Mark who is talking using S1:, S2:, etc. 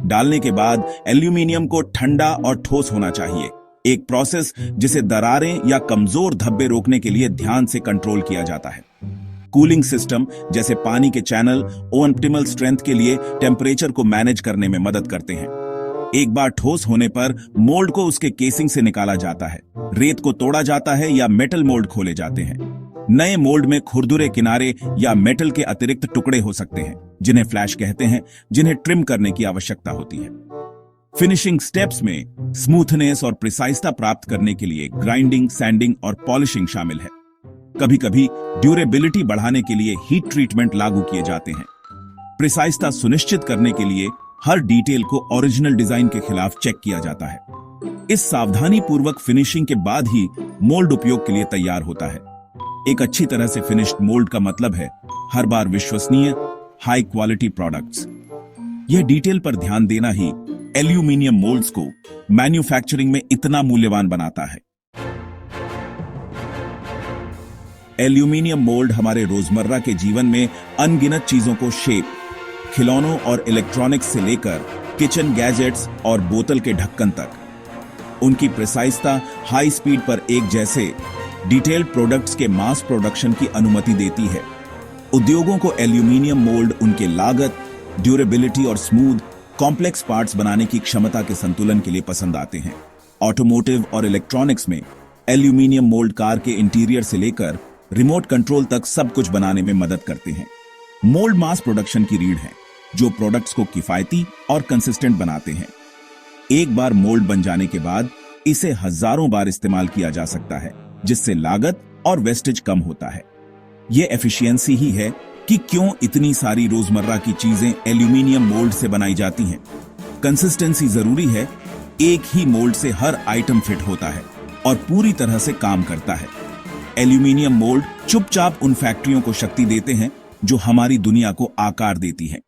S1: डालने के बाद एल्यूमीनियम को ठंडा और ठोस होना चाहिए, एक प्रोसेस जिसे दरारें या कमजोर धब्बे रोकने के लिए ध्यान से कंट्रोल किया जाता है। कूलिंग सिस्टम जैसे पानी के चैनल ऑप्टिमल स्ट्रेंथ के लिए टेम्परेचर को मैनेज करने में मदद करते हैं। एक बार ठोस होने पर मोल्ड को उसके केसिंग से निकाला जाता है, रेत को तोड़ा जाता है या मेटल मोल्ड खोले जाते हैं। नए मोल्ड में खुरदुरे किनारे या मेटल के अतिरिक्त टुकड़े हो सकते हैं, जिन्हें फ्लैश कहते हैं, जिन्हें ट्रिम करने की आवश्यकता होती है। फिनिशिंग स्टेप्स में स्मूथनेस और प्रिसाइजता प्राप्त करने के लिए ग्राइंडिंग, सैंडिंग और पॉलिशिंग शामिल है। कभी कभी ड्यूरेबिलिटी बढ़ाने के लिए हीट ट्रीटमेंट लागू किए जाते हैं। प्रिसाइजता सुनिश्चित करने के लिए हर डिटेल को ओरिजिनल डिजाइन के खिलाफ चेक किया जाता है। इस सावधानी पूर्वक फिनिशिंग के बाद ही मोल्ड उपयोग के लिए तैयार होता है। एक अच्छी तरह से फिनिश्ड मोल्ड का मतलब है हर बार विश्वसनीय, हाई क्वालिटी प्रोडक्ट्स। यह डिटेल पर ध्यान देना ही एल्यूमीनियम मोल्ड्स को मैन्युफैक्चरिंग में इतना मूल्यवान बनाता है। एल्यूमीनियम मोल्ड हमारे रोजमर्रा के जीवन में अनगिनत चीजों को शेप, खिलौनों और इलेक्ट्रॉनिक्स से लेकर किचन गैजेट्स और बोतल के ढक्कन तक उनकी प्रिसाइजता हाई स्पीड पर एक जैसे डिटेल्ड प्रोडक्ट्स के मास प्रोडक्शन की अनुमति देती है। उद्योगों को एल्यूमीनियम मोल्ड उनके लागत, ड्यूरेबिलिटी और स्मूथ कॉम्प्लेक्स पार्ट्स बनाने की क्षमता के संतुलन के लिए पसंद आते हैं। ऑटोमोटिव और इलेक्ट्रॉनिक्स में एल्यूमीनियम मोल्ड कार के इंटीरियर से लेकर रिमोट कंट्रोल तक सब कुछ बनाने में मदद करते हैं। मोल्ड मास प्रोडक्शन की रीढ़ है, जो प्रोडक्ट्स को किफायती और कंसिस्टेंट बनाते हैं। एक बार मोल्ड बन जाने के बाद इसे हजारों बार इस्तेमाल किया जा सकता है, जिससे लागत और वेस्टेज कम होता है। यह एफिशिएंसी ही है कि क्यों इतनी सारी रोजमर्रा की चीजें एल्यूमीनियम मोल्ड से बनाई जाती हैं। कंसिस्टेंसी जरूरी है, एक ही मोल्ड से हर आइटम फिट होता है और पूरी तरह से काम करता है। एल्यूमीनियम मोल्ड चुपचाप उन फैक्ट्रियों को शक्ति देते हैं जो हमारी दुनिया को आकार देती हैं।